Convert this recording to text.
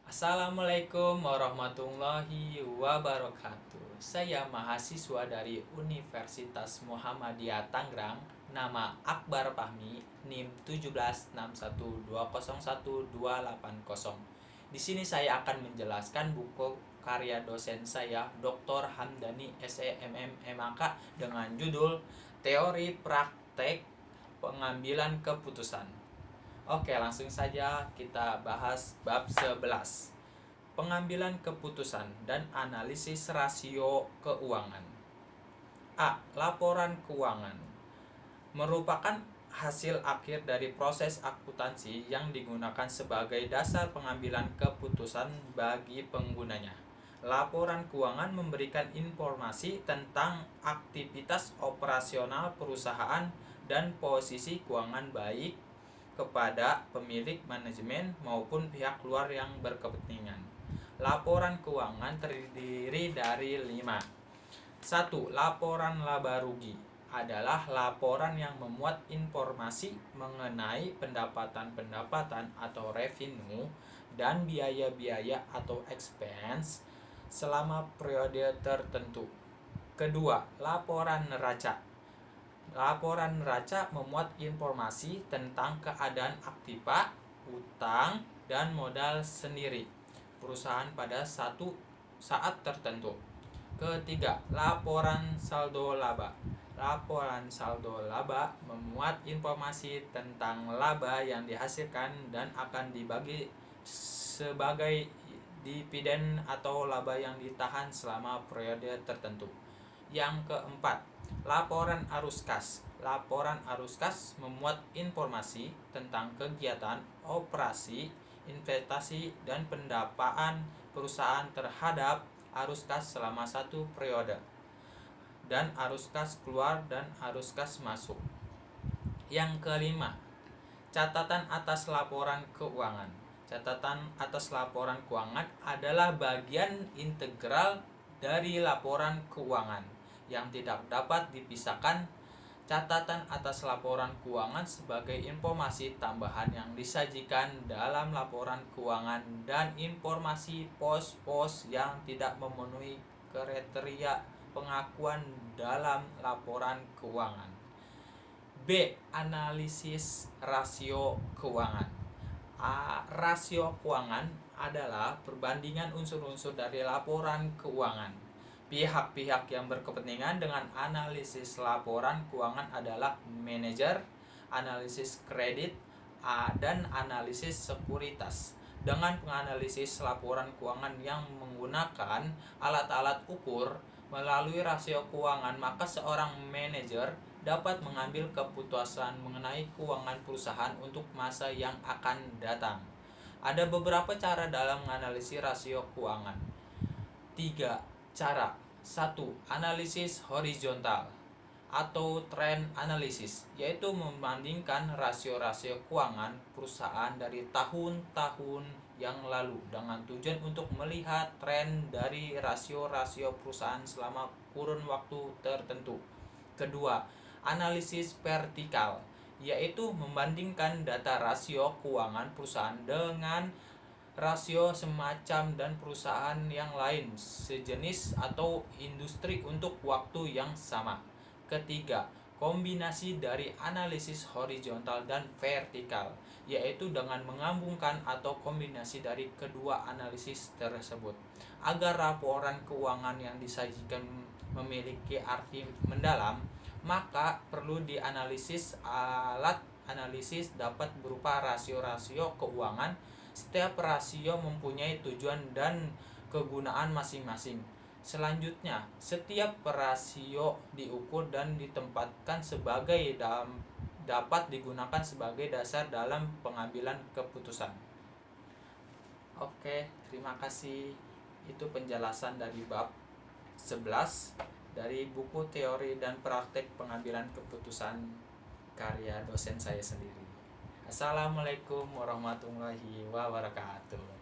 Assalamualaikum warahmatullahi wabarakatuh. Saya mahasiswa dari Universitas Muhammadiyah Tangerang. Nama Akbar Fahmi, NIM 1761201280. Di sini saya akan menjelaskan buku karya dosen saya, Dr. Hamdani SEMM MAK, dengan judul Teori Praktek Pengambilan Keputusan. Oke, langsung saja kita bahas bab 11. Pengambilan keputusan dan analisis rasio keuangan. A. Laporan keuangan merupakan hasil akhir dari proses akuntansi yang digunakan sebagai dasar pengambilan keputusan bagi penggunanya. Laporan keuangan memberikan informasi tentang aktivitas operasional perusahaan dan posisi keuangan baik kepada pemilik, manajemen, maupun pihak luar yang berkepentingan. Laporan keuangan terdiri dari 5. 1. Laporan laba rugi adalah laporan yang memuat informasi mengenai pendapatan atau revenue dan biaya-biaya atau expense selama periode tertentu. Kedua, laporan neraca. Laporan neraca memuat informasi tentang keadaan aktiva, utang, dan modal sendiri perusahaan pada satu saat tertentu. Ketiga, laporan saldo laba. Laporan saldo laba memuat informasi tentang laba yang dihasilkan dan akan dibagi sebagai dividen atau laba yang ditahan selama periode tertentu. Yang keempat, laporan arus kas. Laporan arus kas memuat informasi tentang kegiatan, operasi, investasi, dan pendapatan perusahaan terhadap arus kas selama satu periode, dan arus kas keluar dan arus kas masuk. Yang kelima, catatan atas laporan keuangan. Catatan atas laporan keuangan adalah bagian integral dari laporan keuangan yang tidak dapat dipisahkan. Catatan atas laporan keuangan sebagai informasi tambahan yang disajikan dalam laporan keuangan dan informasi pos-pos yang tidak memenuhi kriteria pengakuan dalam laporan keuangan. B. Analisis rasio keuangan. Rasio keuangan adalah perbandingan unsur-unsur dari laporan keuangan. Pihak-pihak yang berkepentingan dengan analisis laporan keuangan adalah manajer, analisis kredit, dan analisis sekuritas. Dengan penganalisis laporan keuangan yang menggunakan alat-alat ukur melalui rasio keuangan, maka seorang manajer dapat mengambil keputusan mengenai keuangan perusahaan untuk masa yang akan datang. Ada beberapa cara dalam menganalisis rasio keuangan. 3 cara. 1. Analisis horizontal atau trend analysis, yaitu membandingkan rasio-rasio keuangan perusahaan dari tahun-tahun yang lalu dengan tujuan untuk melihat tren dari rasio-rasio perusahaan selama kurun waktu tertentu. Kedua, analisis vertikal, yaitu membandingkan data rasio keuangan perusahaan dengan rasio semacam dan perusahaan yang lain sejenis atau industri untuk waktu yang sama. Ketiga, kombinasi dari analisis horizontal dan vertikal, yaitu dengan menggabungkan atau kombinasi dari kedua analisis tersebut agar laporan keuangan yang disajikan memiliki arti mendalam, maka perlu dianalisis. Alat analisis dapat berupa rasio-rasio keuangan. Setiap rasio mempunyai tujuan dan kegunaan masing-masing. Selanjutnya, setiap rasio diukur dan ditempatkan sebagai dapat digunakan sebagai dasar dalam pengambilan keputusan. Oke, terima kasih. Itu penjelasan dari bab 11 dari buku Teori dan Praktek Pengambilan Keputusan karya dosen saya sendiri. Assalamualaikum warahmatullahi wabarakatuh.